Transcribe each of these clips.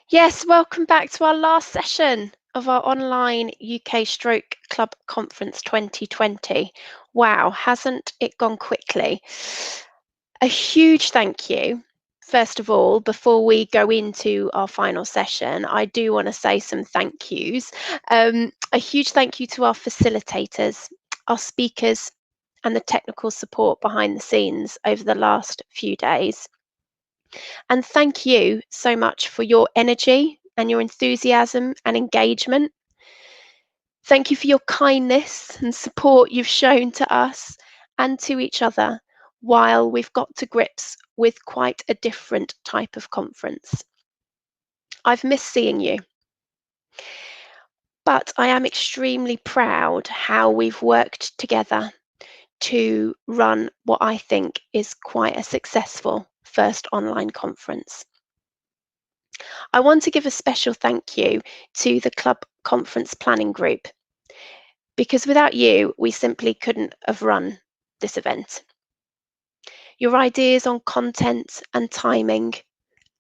Yes, welcome back to our last session of our online UK Stroke Club Conference 2020. Wow, hasn't it gone quickly? A huge thank you. First of all, before we go into our final session, I do want to say some thank yous. A huge thank you to our facilitators, our speakers, and the technical support behind the scenes over the last few days. And thank you so much for your energy and your enthusiasm and engagement. Thank you for your kindness and support you've shown to us and to each other while we've got to grips with quite a different type of conference. I've missed seeing you, but I am extremely proud how we've worked together to run what I think is quite a successful first online conference. I want to give a special thank you to the Club Conference Planning Group, because without you, we simply couldn't have run this event. Your ideas on content and timing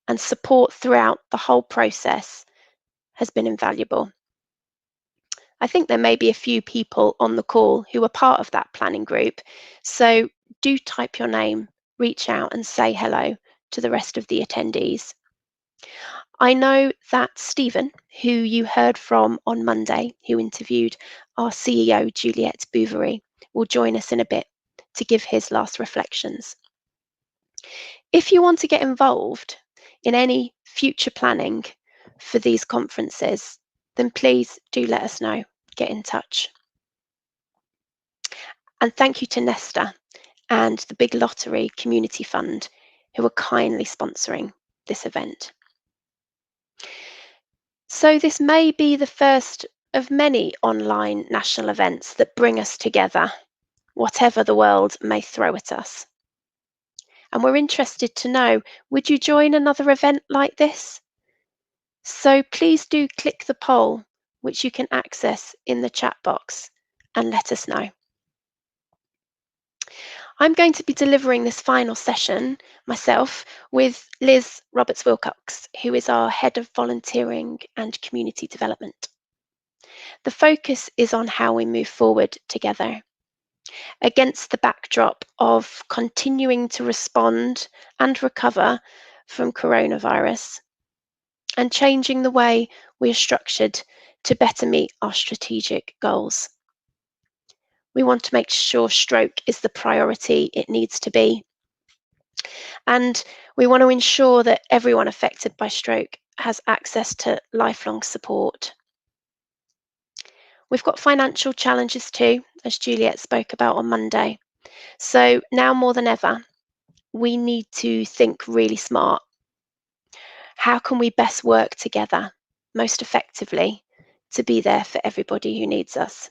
and support throughout the whole process has been invaluable. I think there may be a few people on the call who are part of that planning group, so do type your name, reach out and say hello to the rest of the attendees. I know that Steven, who you heard from on Monday, who interviewed our CEO, Juliette Bouverie, will join us in a bit to give his last reflections. If you want to get involved in any future planning for these conferences, then please do let us know. Get in touch. And thank you to Nesta and the Big Lottery Community Fund, who are kindly sponsoring this event. So this may be the first of many online national events that bring us together, whatever the world may throw at us. And we're interested to know, would you join another event like this? So please do click the poll, which you can access in the chat box, and let us know. I'm going to be delivering this final session myself with Liz Roberts-Wilcox, who is our Head of Volunteering and Community Development. The focus is on how we move forward together against the backdrop of continuing to respond and recover from coronavirus and changing the way we are structured to better meet our strategic goals. We want to make sure stroke is the priority it needs to be. And we want to ensure that everyone affected by stroke has access to lifelong support. We've got financial challenges too, as Juliette spoke about on Monday. So now more than ever, we need to think really smart. How can we best work together most effectively to be there for everybody who needs us?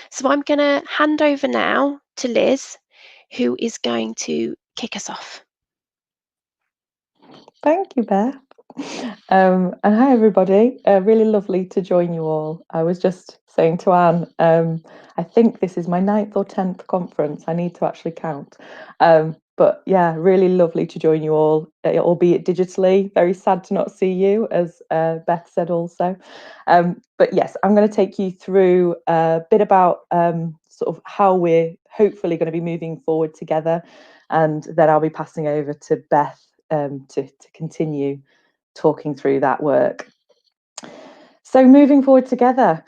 So I'm going to hand over now to Liz, who is going to kick us off. Thank you, Beth. And hi, everybody. Really lovely to join you all. I was just saying to Anne, I think this is my 9th or 10th conference. I need to actually count. But yeah, really lovely to join you all, albeit digitally. Very sad to not see you, as Beth said also. But yes, I'm going to take you through a bit about sort of how we're hopefully going to be moving forward together. And then I'll be passing over to Beth to continue talking through that work. So moving forward together,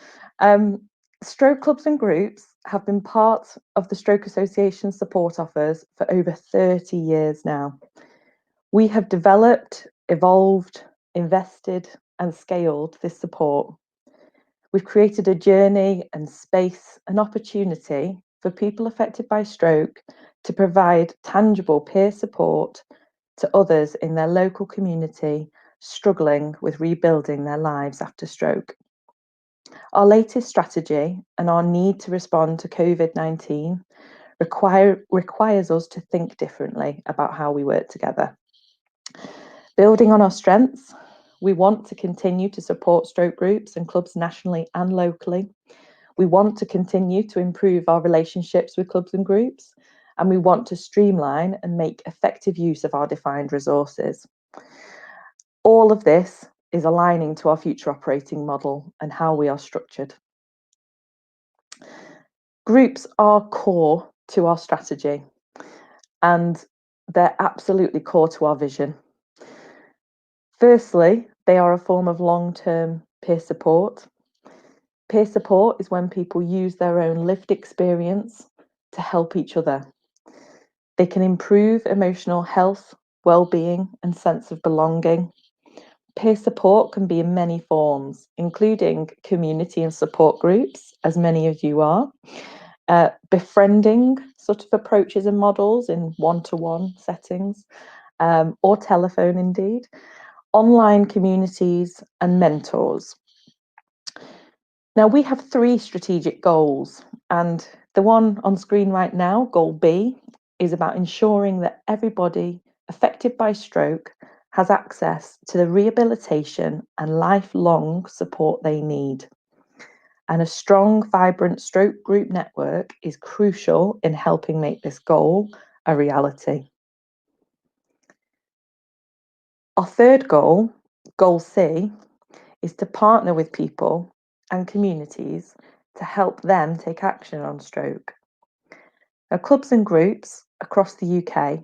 stroke clubs and groups have been part of the Stroke Association support offers for over 30 years now. We have developed, evolved, invested and scaled this support. We've created a journey and space and opportunity for people affected by stroke to provide tangible peer support to others in their local community struggling with rebuilding their lives after stroke. Our latest strategy and our need to respond to COVID-19 requires us to think differently about how we work together. Building on our strengths, we want to continue to support stroke groups and clubs nationally and locally. We want to continue to improve our relationships with clubs and groups, and we want to streamline and make effective use of our defined resources. All of this is aligning to our future operating model and how we are structured. Groups are core to our strategy, and they're absolutely core to our vision. Firstly, they are a form of long-term peer support. Peer support is when people use their own lived experience to help each other. They can improve emotional health, well-being, and sense of belonging. Peer support can be in many forms, including community and support groups, as many of you are, befriending sort of approaches and models in one-to-one settings, or telephone indeed, online communities and mentors. Now, we have 3 strategic goals, and the one on screen right now, goal B, is about ensuring that everybody affected by stroke has access to the rehabilitation and lifelong support they need. And a strong, vibrant stroke group network is crucial in helping make this goal a reality. Our third goal, goal C, is to partner with people and communities to help them take action on stroke. Now, clubs and groups across the UK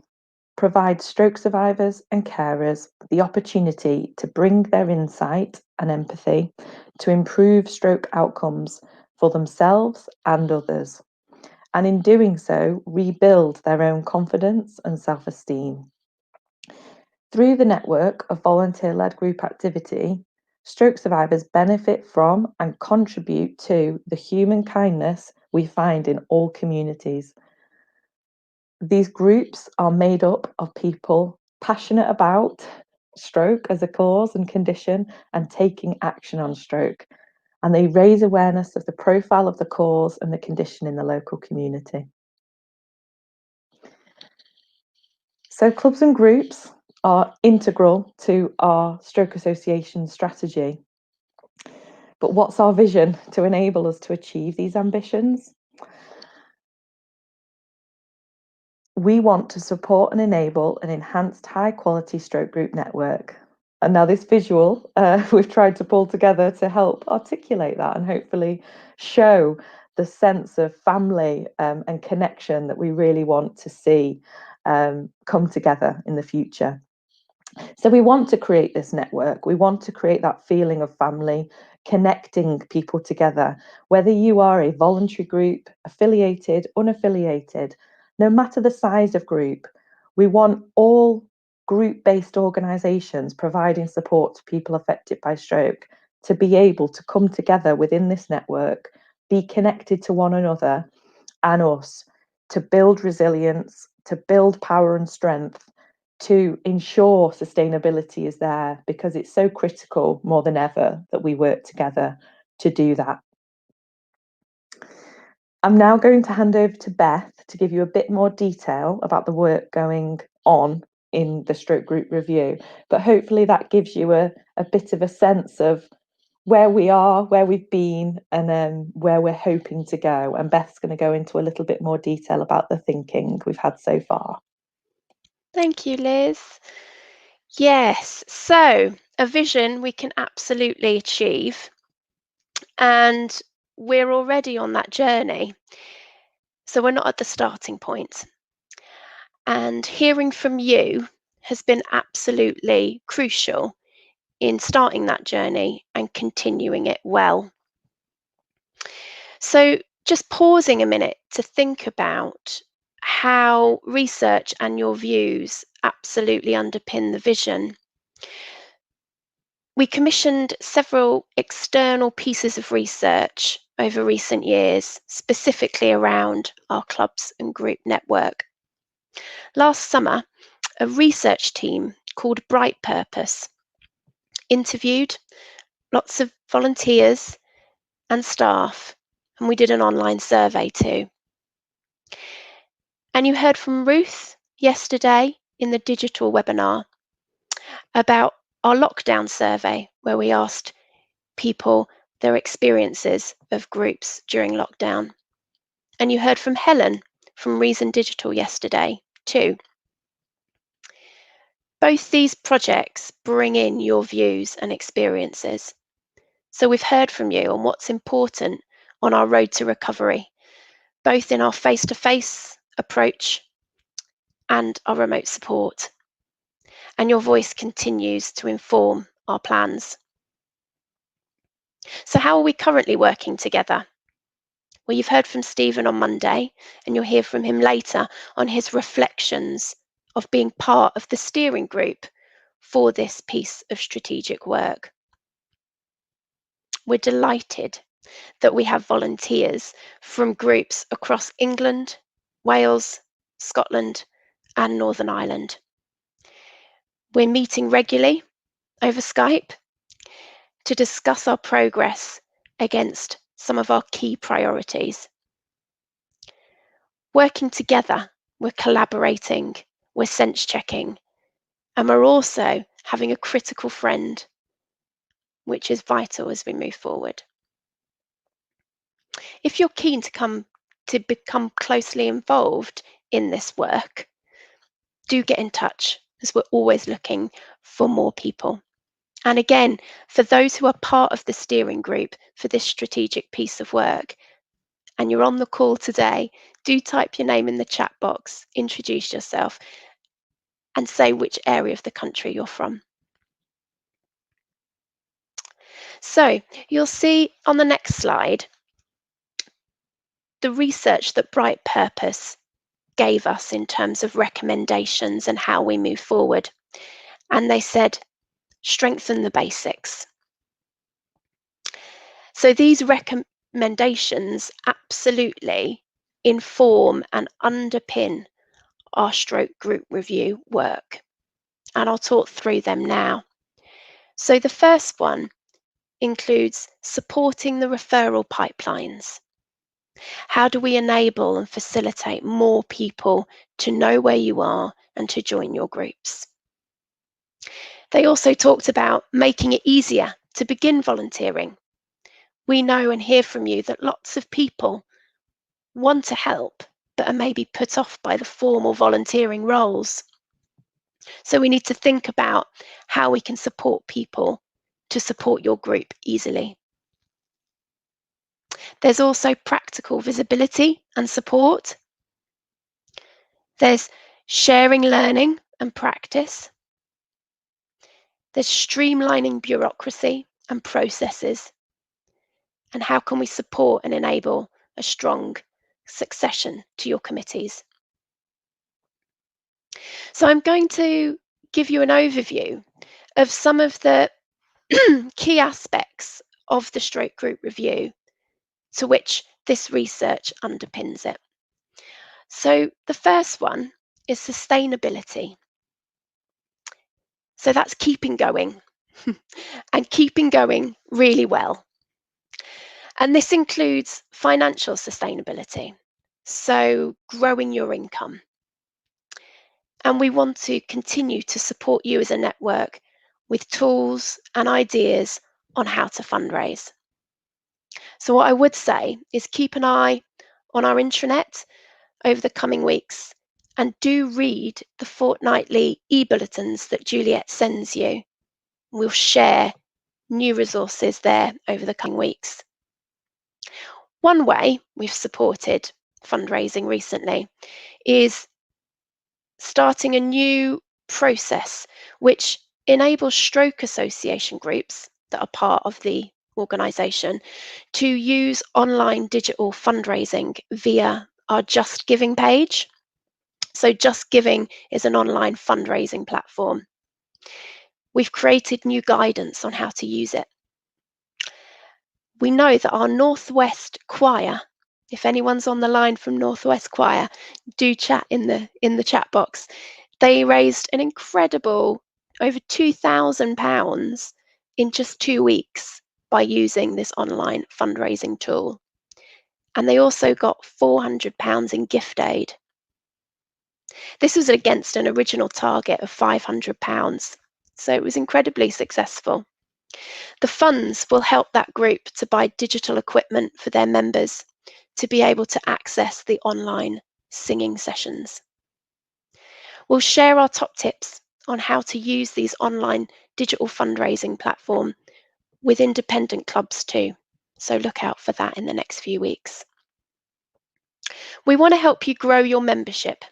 provide stroke survivors and carers the opportunity to bring their insight and empathy to improve stroke outcomes for themselves and others, and in doing so, rebuild their own confidence and self-esteem. Through the network of volunteer-led group activity, stroke survivors benefit from and contribute to the human kindness we find in all communities. These groups are made up of people passionate about stroke as a cause and condition and taking action on stroke. And they raise awareness of the profile of the cause and the condition in the local community. So clubs and groups are integral to our Stroke Association strategy. But what's our vision to enable us to achieve these ambitions? We want to support and enable an enhanced high-quality stroke group network. And now this visual, we've tried to pull together to help articulate that and hopefully show the sense of family and connection that we really want to see come together in the future. So we want to create this network. We want to create that feeling of family, connecting people together, whether you are a voluntary group, affiliated, unaffiliated, no matter the size of group. We want all group-based organisations providing support to people affected by stroke to be able to come together within this network, be connected to one another and us, to build resilience, to build power and strength, to ensure sustainability is there, because it's so critical more than ever that we work together to do that. I'm now going to hand over to Beth to give you a bit more detail about the work going on in the stroke group review, but hopefully that gives you a bit of a sense of where we are, where we've been, and where we're hoping to go. And Beth's going to go into a little bit more detail about the thinking we've had so far. Thank you, Liz. Yes, so a vision we can absolutely achieve, and we're already on that journey. So we're not at the starting point. And hearing from you has been absolutely crucial in starting that journey and continuing it well. So just pausing a minute to think about how research and your views absolutely underpin the vision. We commissioned several external pieces of research over recent years, specifically around our clubs and group network. Last summer, a research team called Bright Purpose interviewed lots of volunteers and staff, and we did an online survey too. And you heard from Ruth yesterday in the digital webinar about our lockdown survey, where we asked people their experiences of groups during lockdown. And you heard from Helen from Reason Digital yesterday too. Both these projects bring in your views and experiences. So we've heard from you on what's important on our road to recovery, both in our face-to-face approach and our remote support. And your voice continues to inform our plans. So how are we currently working together? Well, you've heard from Steven on Monday, and you'll hear from him later on his reflections of being part of the steering group for this piece of strategic work. We're delighted that we have volunteers from groups across England, Wales, Scotland, and Northern Ireland. We're meeting regularly over Skype to discuss our progress against some of our key priorities. Working together, we're collaborating, we're sense checking, and we're also having a critical friend, which is vital as we move forward. If you're keen to become closely involved in this work, do get in touch, as we're always looking for more people. And again, for those who are part of the steering group for this strategic piece of work, and you're on the call today, do type your name in the chat box, introduce yourself, and say which area of the country you're from. So you'll see on the next slide the research that Bright Purpose gave us in terms of recommendations and how we move forward. And they said, strengthen the basics. So these recommendations absolutely inform and underpin our stroke group review work. And I'll talk through them now. So the first one includes supporting the referral pipelines. How do we enable and facilitate more people to know where you are and to join your groups? They also talked about making it easier to begin volunteering. We know and hear from you that lots of people want to help, but are maybe put off by the formal volunteering roles. So we need to think about how we can support people to support your group easily. There's also practical visibility and support. There's sharing learning and practice. There's streamlining bureaucracy and processes. And how can we support and enable a strong succession to your committees? So I'm going to give you an overview of some of the key aspects of the stroke group review to which this research underpins it. So the first one is sustainability. So that's keeping going and keeping going really well. And this includes financial sustainability, so growing your income. And we want to continue to support you as a network with tools and ideas on how to fundraise. So what I would say is keep an eye on our intranet over the coming weeks and do read the fortnightly e-bulletins that Juliet sends you. We'll share new resources there over the coming weeks. One way we've supported fundraising recently is starting a new process which enables stroke association groups that are part of the organisation to use online digital fundraising via our Just Giving page. So Just Giving is an online fundraising platform. We've created new guidance on how to use it. We know that our Northwest Choir, if anyone's on the line from Northwest Choir, do chat in the chat box. They raised an incredible over £2,000 in just 2 weeks by using this online fundraising tool. And they also got £400 in gift aid. This was against an original target of £500, so it was incredibly successful. The funds will help that group to buy digital equipment for their members to be able to access the online singing sessions. We'll share our top tips on how to use these online digital fundraising platform with independent clubs too. So look out for that in the next few weeks. We want to help you grow your membership.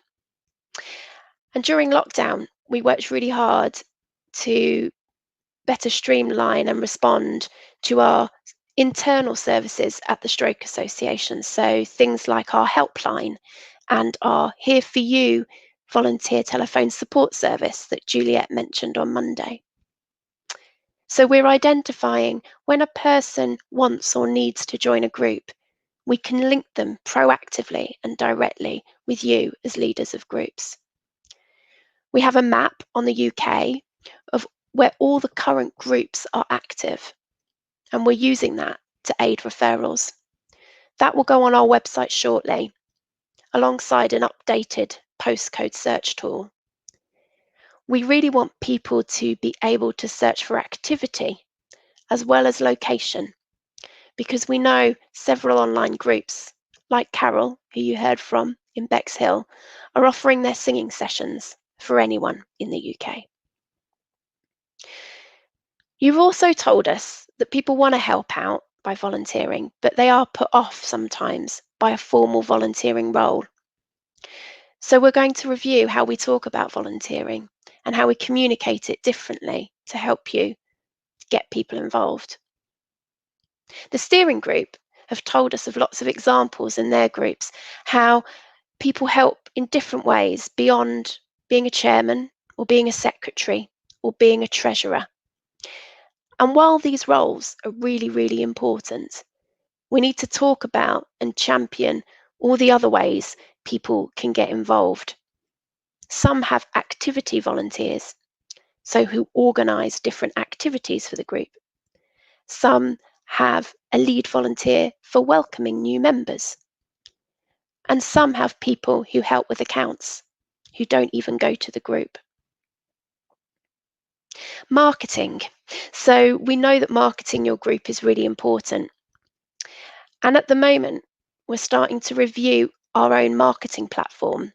And during lockdown, we worked really hard to better streamline and respond to our internal services at the Stroke Association. So things like our helpline and our Here For You volunteer telephone support service that Juliet mentioned on Monday. So we're identifying when a person wants or needs to join a group, we can link them proactively and directly with you as leaders of groups. We have a map on the UK of where all the current groups are active, and we're using that to aid referrals. That will go on our website shortly, alongside an updated postcode search tool. We really want people to be able to search for activity as well as location, because we know several online groups, like Carol, who you heard from in Bexhill, are offering their singing sessions for anyone in the UK. You've also told us that people want to help out by volunteering, but they are put off sometimes by a formal volunteering role. So we're going to review how we talk about volunteering and how we communicate it differently to help you get people involved. The steering group have told us of lots of examples in their groups, how people help in different ways beyond being a chairman or being a secretary or being a treasurer. And while these roles are really, really important, we need to talk about and champion all the other ways people can get involved. Some have activity volunteers, so who organise different activities for the group. Some have a lead volunteer for welcoming new members. And some have people who help with accounts, who don't even go to the group. Marketing. So we know that marketing your group is really important. And at the moment, we're starting to review our own marketing platform,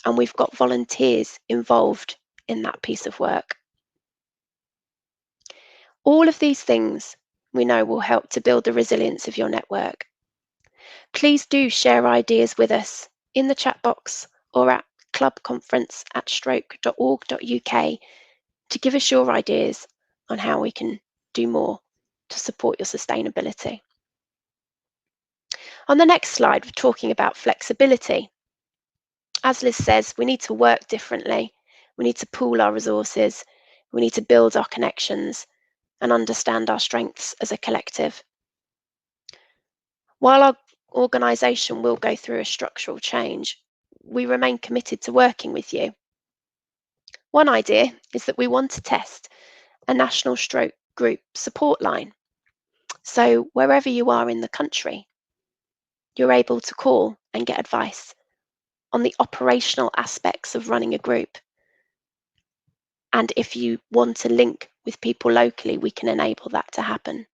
and we've got volunteers involved in that piece of work. All of these things we know will help to build the resilience of your network. Please do share ideas with us in the chat box or at clubconference@stroke.org.uk to give us your ideas on how we can do more to support your sustainability. On the next slide, we're talking about flexibility. As Liz says, we need to work differently. We need to pool our resources. We need to build our connections and understand our strengths as a collective. While our organisation will go through a structural change, we remain committed to working with you. One idea is that we want to test a national stroke group support line. So wherever you are in the country, you're able to call and get advice on the operational aspects of running a group. And if you want to link with people locally, we can enable that to happen.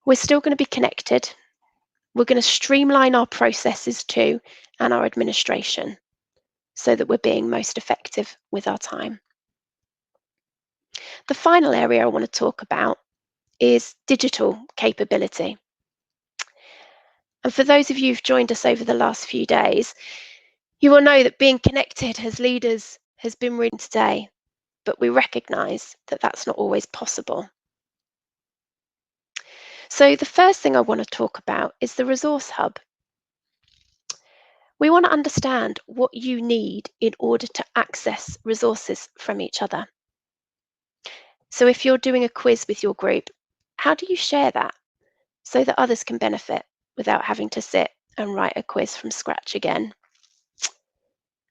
We're still going to be connected. We're going to streamline our processes too and our administration so that we're being most effective with our time. The final area I want to talk about is digital capability. And for those of you who've joined us over the last few days, you will know that being connected as leaders has been really today, but we recognise that that's not always possible. So the first thing I want to talk about is the resource hub. We want to understand what you need in order to access resources from each other. So if you're doing a quiz with your group, how do you share that so that others can benefit without having to sit and write a quiz from scratch again?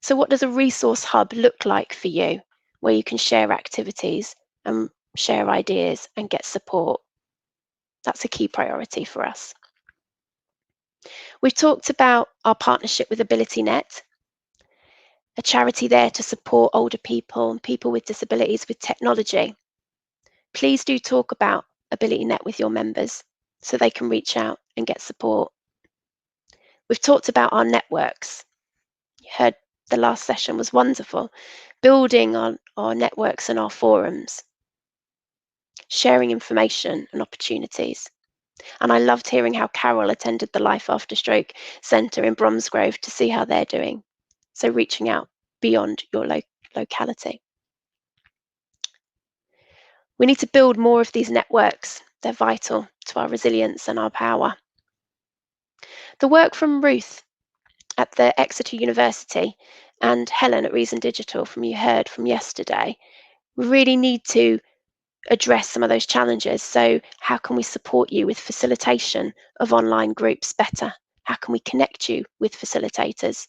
So what does a resource hub look like for you, where you can share activities and share ideas and get support? That's a key priority for us. We've talked about our partnership with AbilityNet, a charity there to support older people and people with disabilities with technology. Please do talk about AbilityNet with your members so they can reach out and get support. We've talked about our networks. You heard the last session was wonderful. Building on our networks and our forums, sharing information and opportunities. And I loved hearing how Carol attended the Life After Stroke Centre in Bromsgrove to see how they're doing. So reaching out beyond your locality. We need to build more of these networks. They're vital to our resilience and our power. The work from Ruth at the Exeter University and Helen at Reason Digital, from you heard from yesterday, we really need to address some of those challenges. So how can we support you with facilitation of online groups better? How can we connect you with facilitators?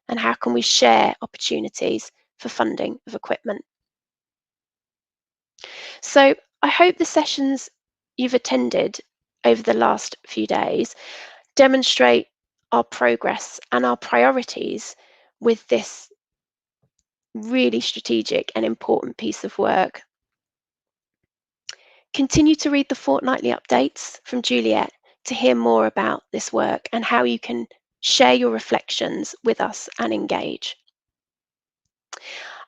And how can we share opportunities for funding of equipment? So I hope the sessions you've attended over the last few days demonstrate our progress and our priorities with this really strategic and important piece of work. Continue to read the fortnightly updates from Juliet to hear more about this work and how you can share your reflections with us and engage.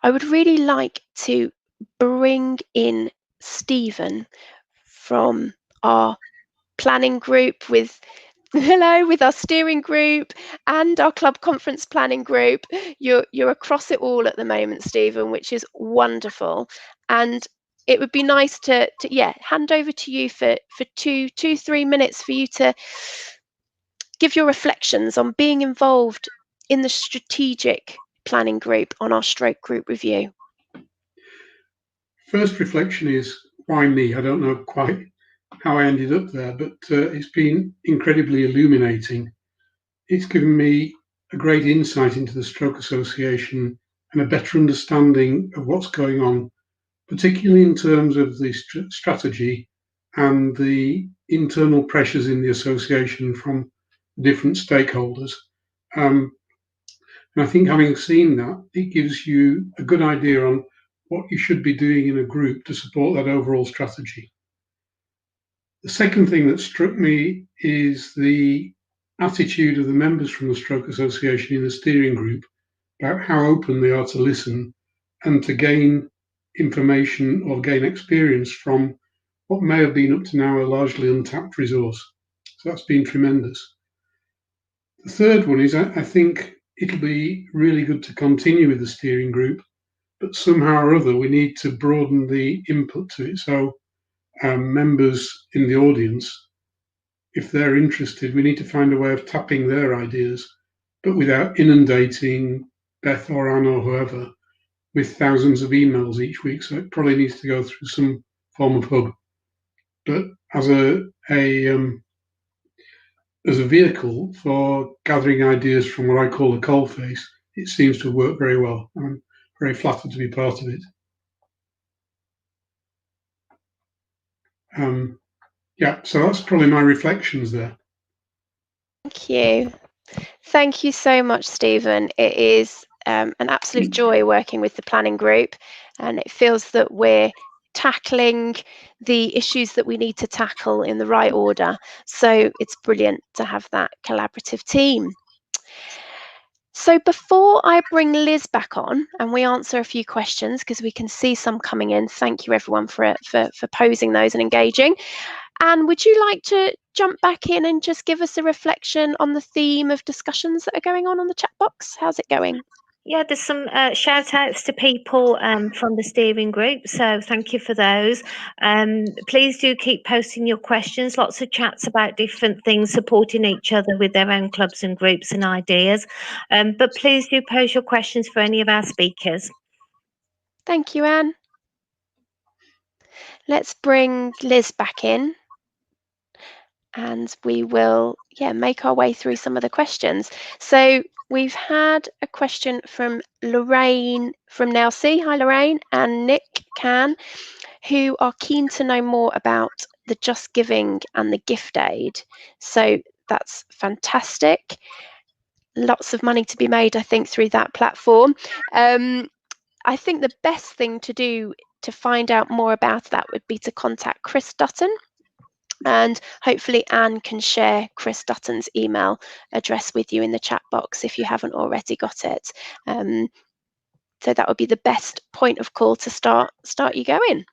I would really like to bring in Steven from our planning group with our steering group and our club conference planning group. You're across it all at the moment, Steven, which is wonderful. And it would be nice to hand over to you for 3 minutes for you to give your reflections on being involved in the strategic planning group on our stroke group review. First reflection is, why me? I don't know quite how I ended up there, but it's been incredibly illuminating. It's given me a great insight into the Stroke Association and a better understanding of what's going on, particularly in terms of the strategy and the internal pressures in the association from different stakeholders. And I think having seen that, it gives you a good idea on what you should be doing in a group to support that overall strategy. The second thing that struck me is the attitude of the members from the Stroke Association in the steering group about how open they are to listen and to gain information or gain experience from what may have been up to now a largely untapped resource. So that's been tremendous. The third one is I think it'll be really good to continue with the steering group, but somehow or other we need to broaden the input to it. So members in the audience, if they're interested, we need to find a way of tapping their ideas, but without inundating Beth or Anne or whoever with thousands of emails each week. So it probably needs to go through some form of hub. But as a vehicle for gathering ideas from what I call the coalface, it seems to work very well. I'm very flattered to be part of it. So that's probably my reflections there. Thank you. Thank you so much, Steven. It is an absolute joy working with the planning group, and it feels that we're tackling the issues that we need to tackle in the right order. So it's brilliant to have that collaborative team. So before I bring Liz back on and we answer a few questions, because we can see some coming in, thank you everyone for posing those and engaging. Anne, would you like to jump back in and just give us a reflection on the theme of discussions that are going on the chat box? How's it going? Yeah, there's some shout outs to people from the steering group, so thank you for those. Please do keep posting your questions, lots of chats about different things, supporting each other with their own clubs and groups and ideas. But please do pose your questions for any of our speakers. Thank you, Anne. Let's bring Liz back in and we will make our way through some of the questions. So we've had a question from Lorraine from Nelsey. Hi, Lorraine, and Nick Can, who are keen to know more about the Just Giving and the gift aid. So that's fantastic. Lots of money to be made, I think, through that platform. I think the best thing to do to find out more about that would be to contact Chris Dutton, And hopefully Anne can share Chris Dutton's email address with you in the chat box if you haven't already got it. So that would be the best point of call to start you going.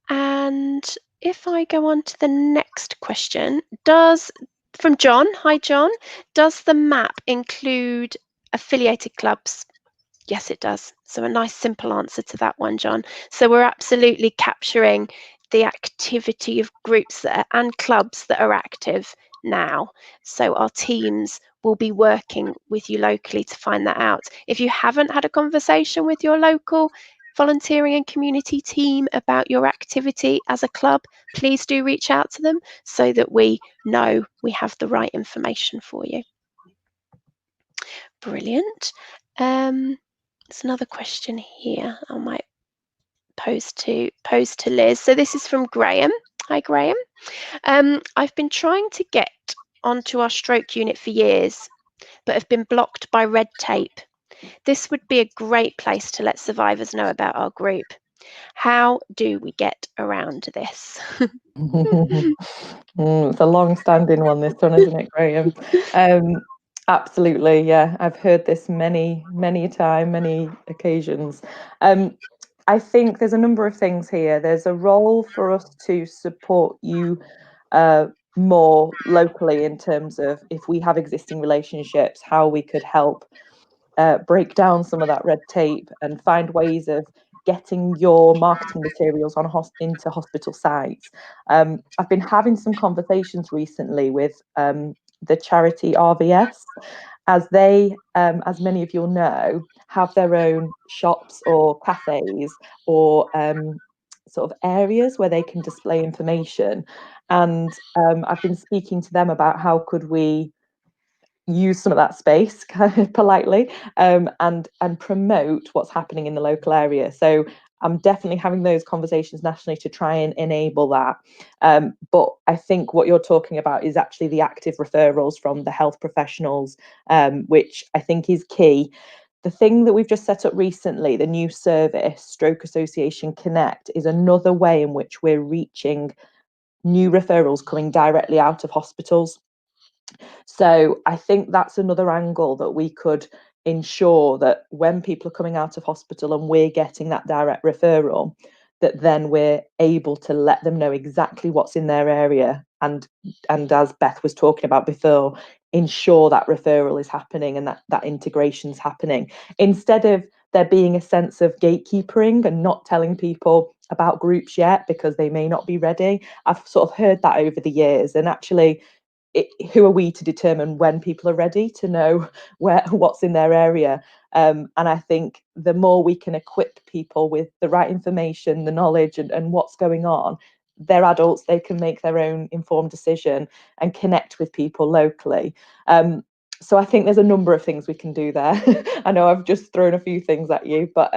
And if I go on to the next question, from John, hi John, does the map include affiliated clubs? Yes, it does. So a nice simple answer to that one, John. So we're absolutely capturing the activity of groups and clubs that are active now. So our teams will be working with you locally to find that out. If you haven't had a conversation with your local volunteering and community team about your activity as a club, please do reach out to them so that we know we have the right information for you. Brilliant. There's another question here I might pose to Liz. So this is from Graham. Hi, Graham. I've been trying to get onto our stroke unit for years, but have been blocked by red tape. This would be a great place to let survivors know about our group. How do we get around this? It's a long-standing one, this one, isn't it, Graham? Absolutely, yeah. I've heard this many occasions. I think there's a number of things here. There's a role for us to support you more locally in terms of if we have existing relationships, how we could help break down some of that red tape and find ways of getting your marketing materials on into hospital sites. I've been having some conversations recently with the charity RVS, as they, as many of you'll know, have their own shops or cafes or sort of areas where they can display information. And I've been speaking to them about how could we use some of that space kind of politely and promote what's happening in the local area. So I'm definitely having those conversations nationally to try and enable that. But I think what you're talking about is actually the active referrals from the health professionals, which I think is key. The thing that we've just set up recently, the new service, Stroke Association Connect, is another way in which we're reaching new referrals coming directly out of hospitals. So I think that's another angle that we could ensure that when people are coming out of hospital and we're getting that direct referral, that then we're able to let them know exactly what's in their area and as Beth was talking about before, ensure that referral is happening and that integration's happening, instead of there being a sense of gatekeeping and not telling people about groups yet because they may not be ready. I've sort of heard that over the years, and actually who are we to determine when people are ready to know what's in their area? And I think the more we can equip people with the right information, the knowledge and what's going on, they're adults, they can make their own informed decision and connect with people locally. So I think there's a number of things we can do there. I know I've just thrown a few things at you, but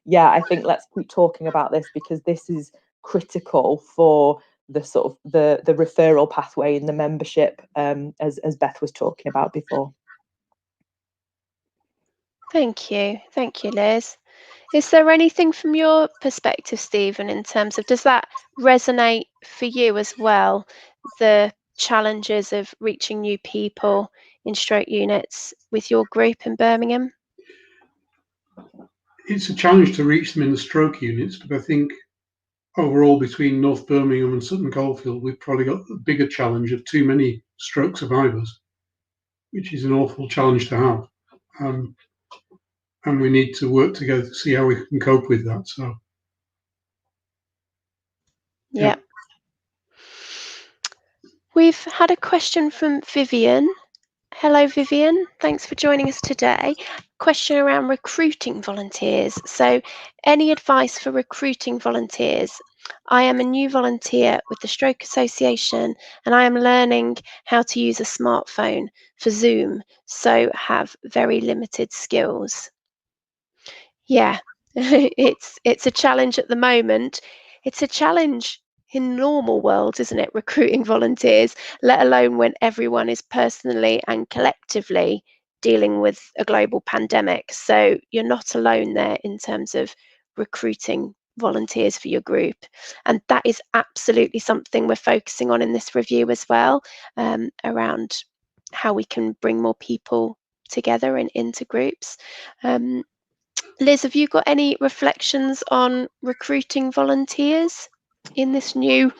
yeah, I think let's keep talking about this because this is critical for the sort of the referral pathway in the membership, as Beth was talking about before. Thank you, Liz. Is there anything from your perspective, Stephen, in terms of, does that resonate for you as well, the challenges of reaching new people in stroke units with your group in Birmingham? It's a challenge to reach them in the stroke units, but I think overall between North Birmingham and Sutton Coldfield, we've probably got the bigger challenge of too many stroke survivors, which is an awful challenge to have. And we need to work together to see how we can cope with that. So, yeah. We've had a question from Vivian. Hello, Vivian. Thanks for joining us today. Question around recruiting volunteers. So, any advice for recruiting volunteers? I am a new volunteer with the Stroke Association and I am learning how to use a smartphone for Zoom, so have very limited skills. Yeah, it's a challenge at the moment. It's a challenge in normal world, isn't it, recruiting volunteers, let alone when everyone is personally and collectively dealing with a global pandemic. So you're not alone there in terms of recruiting volunteers for your group. And that is absolutely something we're focusing on in this review as well, around how we can bring more people together and into groups. Liz, have you got any reflections on recruiting volunteers in this new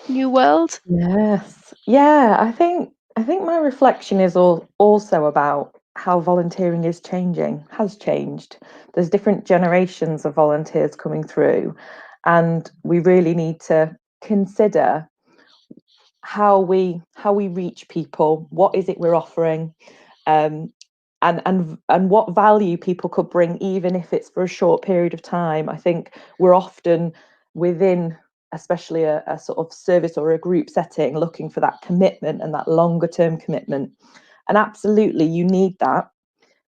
world? Yes, yeah, I think my reflection is also about how volunteering has changed. There's different generations of volunteers coming through, and we really need to consider how we reach people. What is it we're offering, and what value people could bring, even if it's for a short period of time. I think we're often within, especially a sort of service or a group setting, looking for that commitment and that longer term commitment. And absolutely, you need that.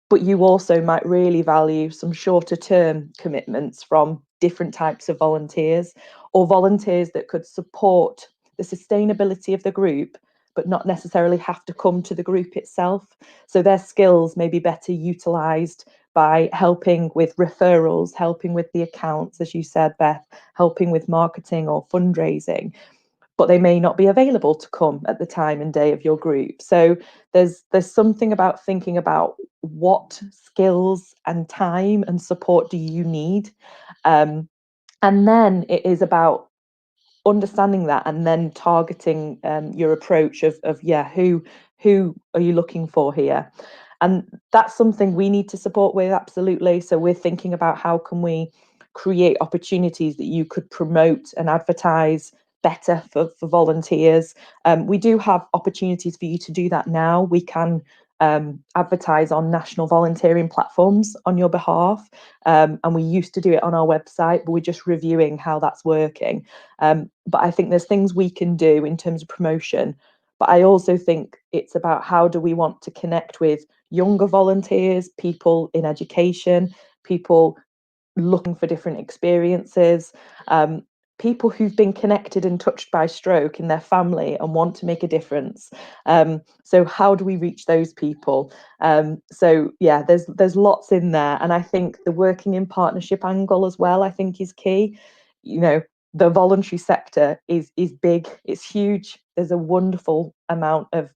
But you also might really value some shorter term commitments from different types of volunteers, or volunteers that could support the sustainability of the group, but not necessarily have to come to the group itself. So their skills may be better utilised by helping with referrals, helping with the accounts, as you said, Beth, helping with marketing or fundraising, but they may not be available to come at the time and day of your group. So there's something about thinking about what skills and time and support do you need, and then it is about understanding that and then targeting your approach of who are you looking for here. And that's something we need to support with, absolutely. So we're thinking about how can we create opportunities that you could promote and advertise better for volunteers. We do have opportunities for you to do that now. We can advertise on national volunteering platforms on your behalf, and we used to do it on our website, but we're just reviewing how that's working. But I think there's things we can do in terms of promotion, but I also think it's about how do we want to connect with younger volunteers, people in education, people looking for different experiences, people who've been connected and touched by stroke in their family and want to make a difference. So how do we reach those people? So yeah, there's lots in there, and I think the working in partnership angle as well, I think, is key. You know, the voluntary sector is big, it's huge. There's a wonderful amount of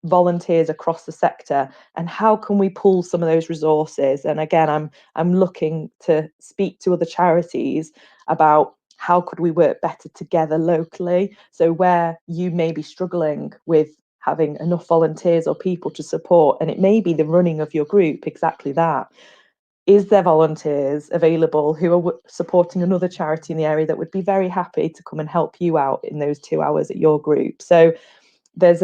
volunteers across the sector, and how can we pool some of those resources? And again, I'm looking to speak to other charities about how could we work better together locally. So where you may be struggling with having enough volunteers or people to support, and it may be the running of your group, exactly that. Is there volunteers available who are supporting another charity in the area that would be very happy to come and help you out in those 2 hours at your group? So there's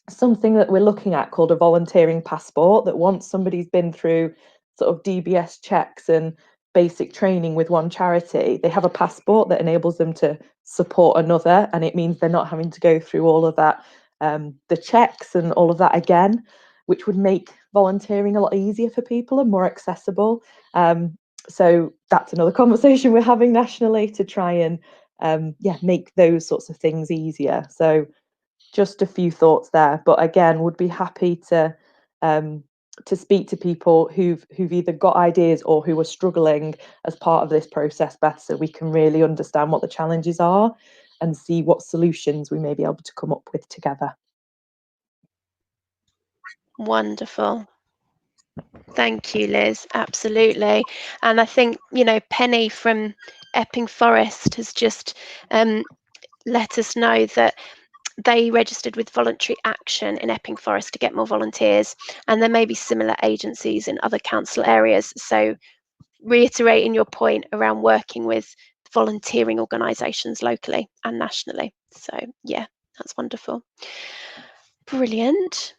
something that we're looking at called a volunteering passport, that once somebody's been through sort of DBS checks and basic training with one charity, they have a passport that enables them to support another, and it means they're not having to go through all of that, the checks and all of that again, which would make volunteering a lot easier for people and more accessible. So that's another conversation we're having nationally to try and make those sorts of things easier. So just a few thoughts there, but again, would be happy to speak to people who've either got ideas or who are struggling as part of this process, Beth, so we can really understand what the challenges are and see what solutions we may be able to come up with together. Wonderful. Thank you, Liz. Absolutely. And I think, you know, Penny from Epping Forest has just let us know that they registered with Voluntary Action in Epping Forest to get more volunteers, and there may be similar agencies in other council areas. So reiterating your point around working with volunteering organisations locally and nationally. So yeah, that's wonderful. Brilliant.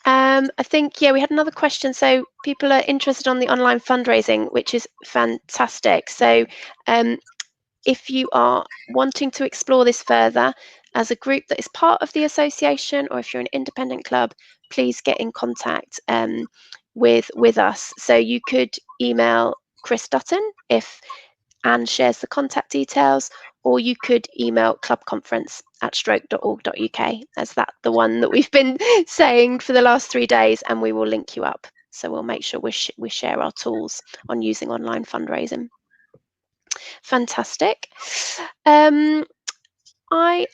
I think, yeah, we had another question. So people are interested on the online fundraising, which is fantastic. So if you are wanting to explore this further as a group that is part of the association, or if you're an independent club, please get in contact with us. So you could email Chris Dutton if Anne shares the contact details, or you could email clubconference@stroke.org.uk, as that's the one that we've been saying for the last 3 days, and we will link you up So we'll make sure we share our tools on using online fundraising. Fantastic. I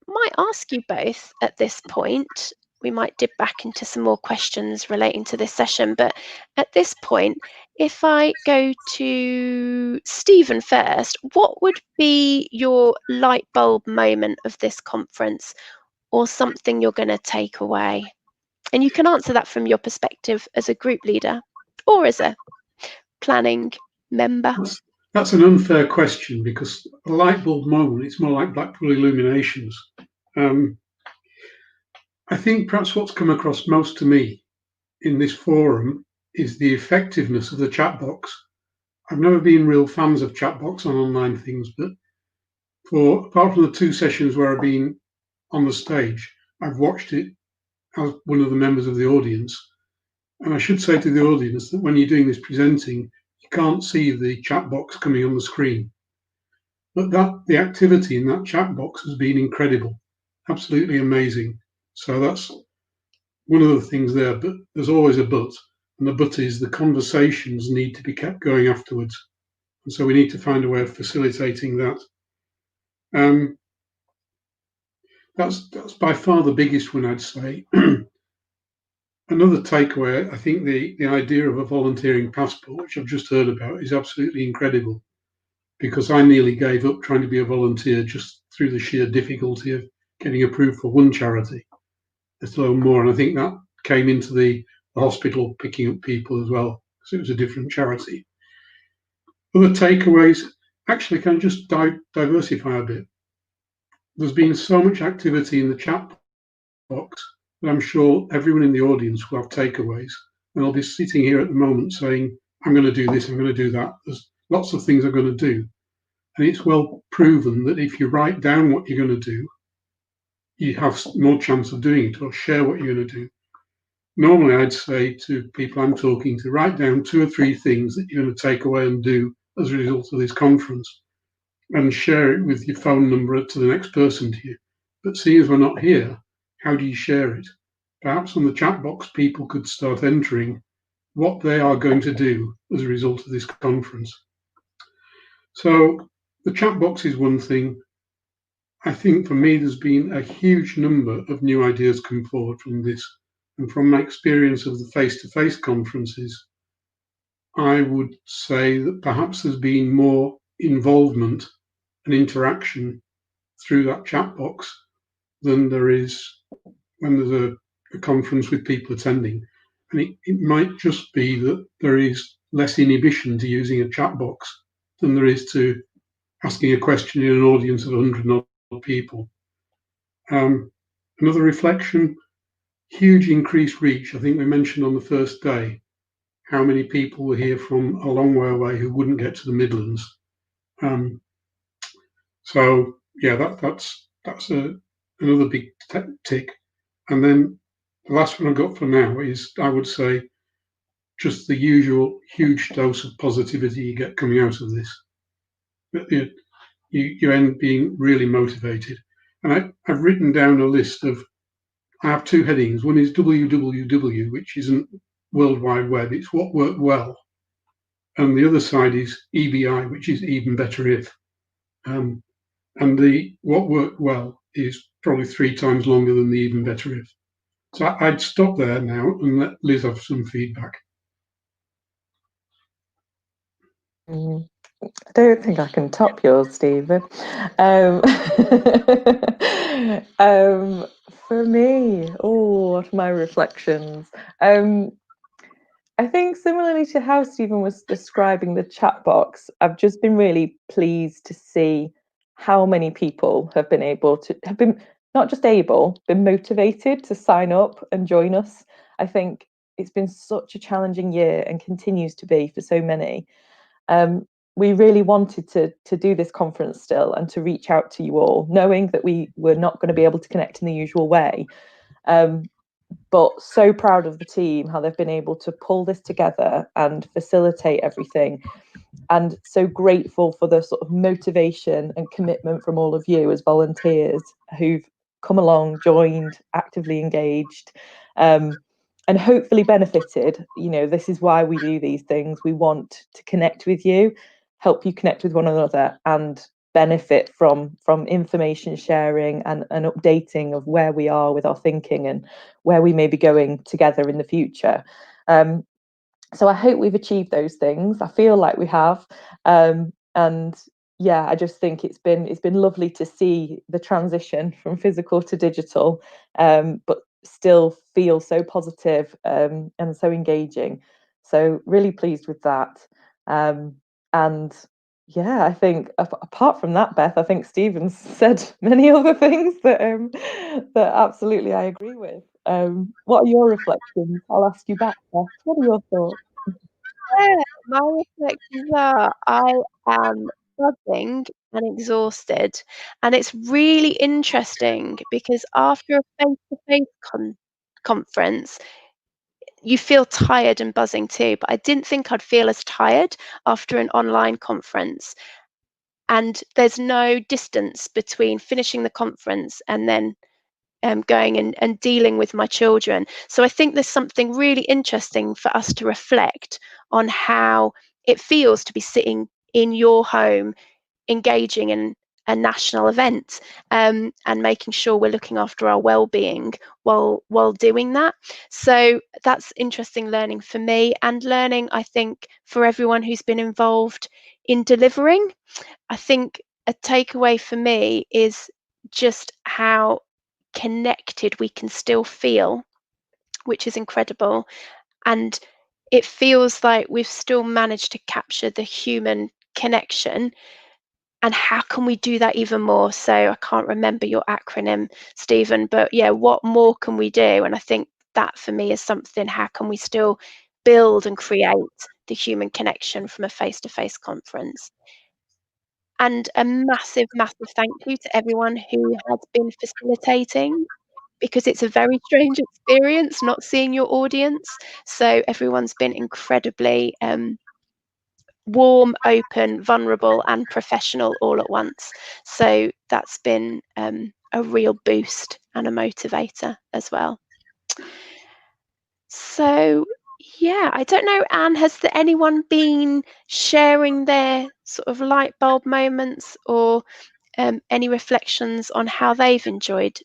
might ask you both at this point, we might dip back into some more questions relating to this session, but at this point, if I go to Steven first, what would be your light bulb moment of this conference, or something you're going to take away? And you can answer that from your perspective as a group leader or as a planning member. That's an unfair question, because a light bulb moment, it's more like Blackpool illuminations. I think perhaps what's come across most to me in this forum is the effectiveness of the chat box. I've never been real fans of chat box on online things, but apart from the 2 sessions where I've been on the stage, I've watched it as one of the members of the audience. And I should say to the audience that when you're doing this presenting, you can't see the chat box coming on the screen. But the activity in that chat box has been incredible, absolutely amazing. So that's one of the things there, but there's always a but. And the but is the conversations need to be kept going afterwards. And so we need to find a way of facilitating that. That's by far the biggest one, I'd say. Another takeaway, I think the idea of a volunteering passport, which I've just heard about, is absolutely incredible, because I nearly gave up trying to be a volunteer just through the sheer difficulty of getting approved for one charity, let alone more. And I think that came into the hospital picking up people as well, because it was a different charity. Other takeaways, actually, can I just diversify a bit? There's been so much activity in the chat box that I'm sure everyone in the audience will have takeaways, and I'll be sitting here at the moment saying, I'm going to do this, I'm going to do that. There's lots of things I'm going to do. And it's well proven that if you write down what you're going to do, you have more chance of doing it, or share what you're going to do. Normally, I'd say to people I'm talking to, write down 2 or 3 things that you're going to take away and do as a result of this conference, and share it with your phone number to the next person to you. But seeing as we're not here, how do you share it? Perhaps on the chat box, people could start entering what they are going to do as a result of this conference. So the chat box is one thing. I think for me, there's been a huge number of new ideas come forward from this. And from my experience of the face-to-face conferences, I would say that perhaps there's been more involvement and interaction through that chat box than there is when there's a conference with people attending. And it might just be that there is less inhibition to using a chat box than there is to asking a question in an audience of 100 people. Another reflection, huge increased reach. I think we mentioned on the first day how many people were here from a long way away who wouldn't get to the Midlands. So yeah, that's another big tick. And then the last one I've got for now is, I would say, just the usual huge dose of positivity you get coming out of this. You end up being really motivated. And I've written down a list of, I have 2 headings. One is WWW, which isn't World Wide Web, it's what worked well. And the other side is EBI, which is even better if. And the what worked well is probably 3 times longer than the even better if. So I'd stop there now and let Liz have some feedback. I don't think I can top yours, Stephen. For me, what are my reflections? I think similarly to how Stephen was describing the chat box, I've just been really pleased to see how many people have been not just able, been motivated to sign up and join us. I think it's been such a challenging year and continues to be for so many. We really wanted to do this conference still and to reach out to you all, knowing that we were not going to be able to connect in the usual way. But so proud of the team, how they've been able to pull this together and facilitate everything. And so grateful for the sort of motivation and commitment from all of you as volunteers who've come along, joined, actively engaged. And hopefully benefited. You know, this is why we do these things. We want to connect with you, help you connect with one another, and benefit from information sharing and updating of where we are with our thinking and where we may be going together in the future. So I hope we've achieved those things. I feel like we have, and yeah, I just think it's been lovely to see the transition from physical to digital, but still feel so positive, and so engaging. So really pleased with that. And yeah, I think apart from that, Beth, I think Steven's said many other things that that absolutely I agree with. What are your reflections? I'll ask you back, Beth. What are your thoughts? Yeah, my reflections are I am buzzing and exhausted, and it's really interesting because after a face-to-face conference, you feel tired and buzzing too, but I didn't think I'd feel as tired after an online conference. And there's no distance between finishing the conference and then going and dealing with my children. So I think there's something really interesting for us to reflect on how it feels to be sitting in your home, engaging in a national event, and making sure we're looking after our well-being while doing that. So that's interesting learning for me, and learning, I think, for everyone who's been involved in delivering. I think a takeaway for me is just how connected we can still feel, which is incredible. And it feels like we've still managed to capture the human connection. And how can we do that even more? So I can't remember your acronym, Stephen, but yeah, what more can we do? And I think that for me is something, how can we still build and create the human connection from a face-to-face conference? And a massive, massive thank you to everyone who has been facilitating, because it's a very strange experience not seeing your audience. So everyone's been incredibly warm, open, vulnerable, and professional all at once. So that's been a real boost and a motivator as well. So yeah, I don't know, Anne, has there anyone been sharing their sort of light bulb moments, or any reflections on how they've enjoyed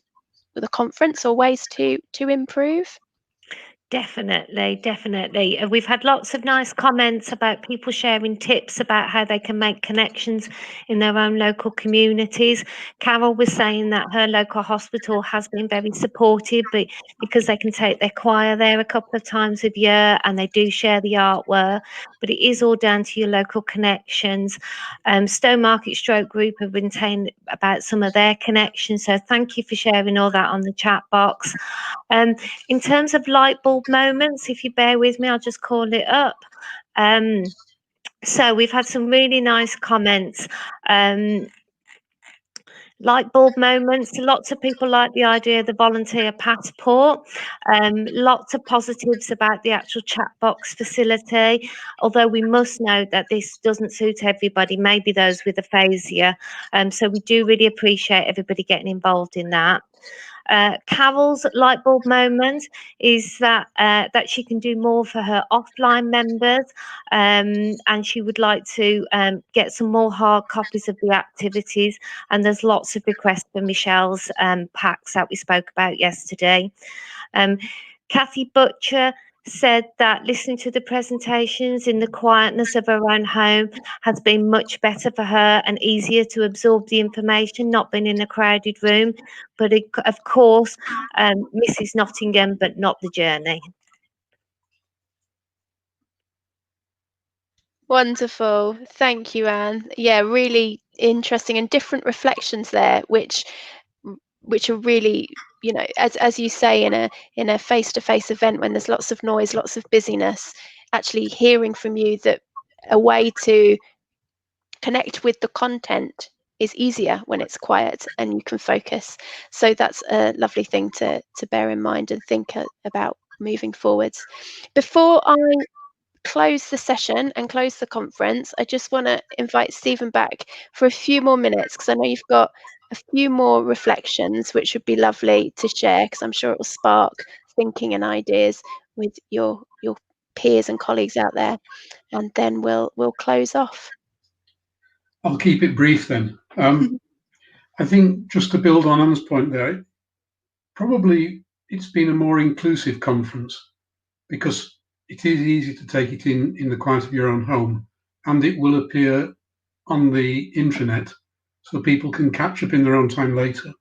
the conference or ways to improve? Definitely. We've had lots of nice comments about people sharing tips about how they can make connections in their own local communities. Carol was saying that her local hospital has been very supportive, but because they can take their choir there a couple of times a year and they do share the artwork, but it is all down to your local connections. Stowmarket Stroke Group have been saying about some of their connections, so thank you for sharing all that on the chat box. In terms of light bulb moments, if you bear with me, I'll just call it up. So we've had some really nice comments. Light bulb moments. Lots of people like the idea of the volunteer passport. Lots of positives about the actual chat box facility, although we must note that this doesn't suit everybody, maybe those with aphasia. So we do really appreciate everybody getting involved in that. Carol's light bulb moment is that she can do more for her offline members, and she would like to get some more hard copies of the activities, and there's lots of requests for Michelle's packs that we spoke about yesterday. Kathy Butcher said that listening to the presentations in the quietness of her own home has been much better for her and easier to absorb the information, not being in a crowded room. But of course, Mrs. Nottingham, but not the journey. Wonderful. Thank you, Anne. Yeah, really interesting and different reflections there, which are really, you know, as you say, in a face-to-face event when there's lots of noise, lots of busyness, actually hearing from you that a way to connect with the content is easier when it's quiet and you can focus. So that's a lovely thing to bear in mind and think about moving forwards. Before I close the session and close the conference, I just want to invite Stephen back for a few more minutes, because I know you've got a few more reflections which would be lovely to share, because I'm sure it will spark thinking and ideas with your peers and colleagues out there, and then we'll close off. I'll keep it brief then. I think just to build on Anne's point there, probably it's been a more inclusive conference because it is easy to take it in the quiet of your own home, and it will appear on the intranet so people can catch up in their own time later.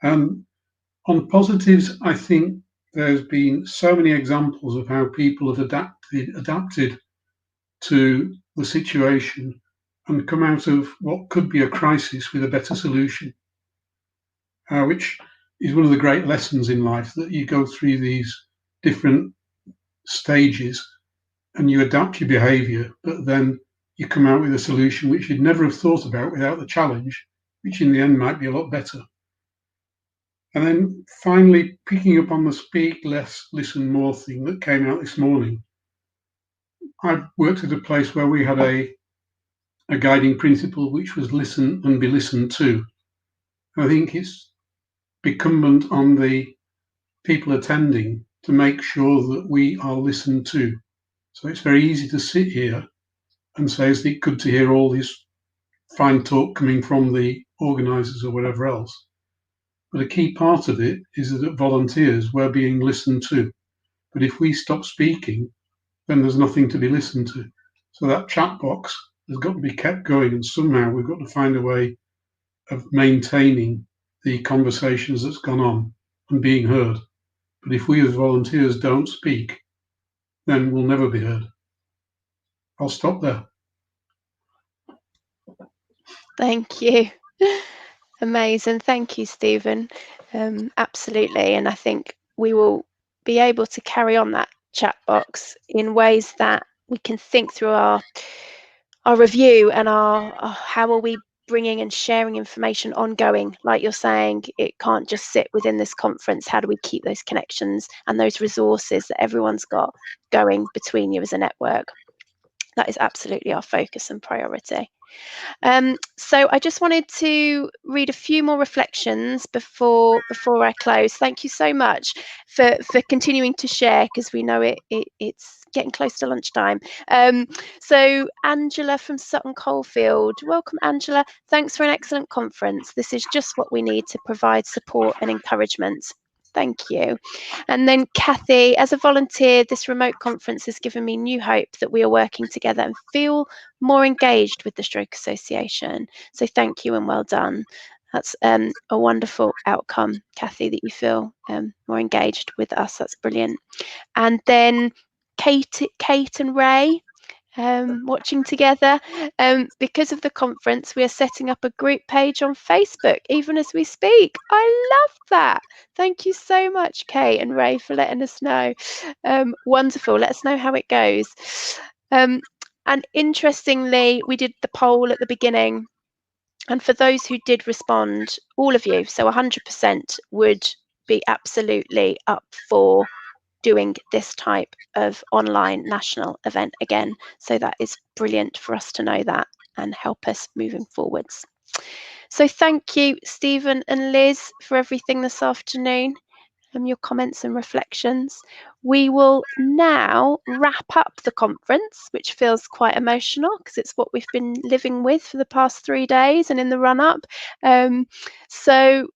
On positives, I think there's been so many examples of how people have adapted to the situation and come out of what could be a crisis with a better solution, which is one of the great lessons in life, that you go through these different stages and you adapt your behaviour, but then you come out with a solution which you'd never have thought about without the challenge, which in the end might be a lot better. And then finally, picking up on the speak less, listen more thing that came out this morning, I've worked at a place where we had a guiding principle which was listen and be listened to. And I think it's incumbent on the people attending to make sure that we are listened to. So it's very easy to sit here and say, is it good to hear all this fine talk coming from the organisers or whatever else? But a key part of it is that volunteers were being listened to. But if we stop speaking, then there's nothing to be listened to. So that chat box has got to be kept going, and somehow we've got to find a way of maintaining the conversations that's gone on and being heard. But if we as volunteers don't speak, then we'll never be heard. I'll stop there. Thank you. Amazing. Thank you, Stephen. Absolutely. And I think we will be able to carry on that chat box in ways that we can think through our review and our how are we bringing and sharing information ongoing. Like you're saying, it can't just sit within this conference. How do we keep those connections and those resources that everyone's got going between you as a network? That is absolutely our focus and priority. So I just wanted to read a few more reflections before I close. Thank you so much for continuing to share, because we know it's getting close to lunchtime. So Angela from Sutton Coldfield, welcome Angela. Thanks for an excellent conference. This is just what we need to provide support and encouragement. Thank you. And then Kathy, as a volunteer, this remote conference has given me new hope that we are working together and feel more engaged with the Stroke Association. So thank you and well done. That's a wonderful outcome, Kathy, that you feel more engaged with us. That's brilliant. And then Kate and Ray, watching together. Because of the conference, we are setting up a group page on Facebook even as we speak. I love that. Thank you so much, Kate and Ray, for letting us know. Wonderful. Let us know how it goes. And interestingly, we did the poll at the beginning, and for those who did respond, all of you, so 100% would be absolutely up for doing this type of online national event again. So that is brilliant for us to know that and help us moving forwards. So thank you, Stephen and Liz, for everything this afternoon, and your comments and reflections. We will now wrap up the conference, which feels quite emotional because it's what we've been living with for the past 3 days and in the run up. So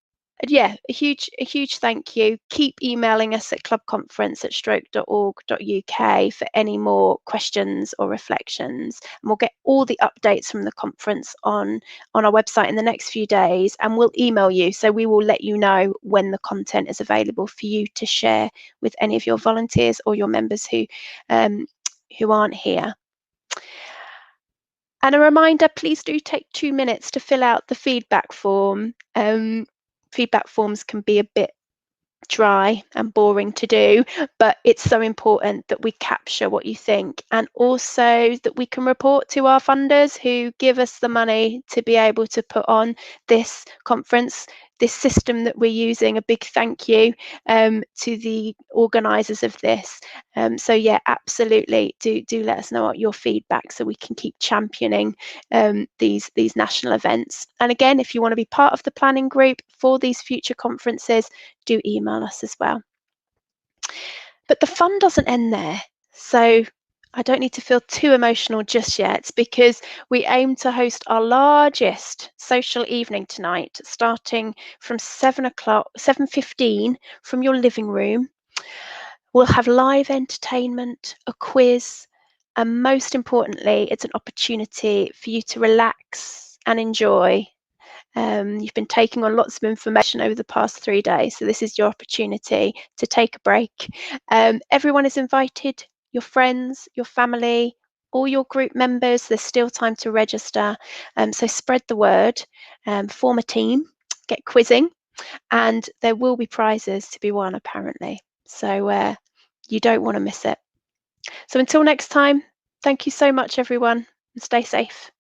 yeah, a huge thank you. Keep emailing us at clubconference@stroke.org.uk for any more questions or reflections, and we'll get all the updates from the conference on our website in the next few days, and we'll email you, so we will let you know when the content is available for you to share with any of your volunteers or your members who aren't here. And a reminder, please do take 2 minutes to fill out the feedback form. Feedback forms can be a bit dry and boring to do, but it's so important that we capture what you think, and also that we can report to our funders who give us the money to be able to put on this conference, this system that we're using. A big thank you to the organisers of this. So yeah, absolutely do let us know your feedback so we can keep championing these national events. And again, if you want to be part of the planning group for these future conferences, do email us as well. But the fun doesn't end there. So I don't need to feel too emotional just yet, because we aim to host our largest social evening tonight, starting from 7:15 from your living room. We'll have live entertainment, a quiz, and most importantly, it's an opportunity for you to relax and enjoy. You've been taking on lots of information over the past 3 days, so this is your opportunity to take a break. Everyone is invited, your friends, your family, all your group members. There's still time to register, so spread the word, form a team, get quizzing, and there will be prizes to be won apparently. So you don't want to miss it. So until next time, thank you so much everyone, and stay safe.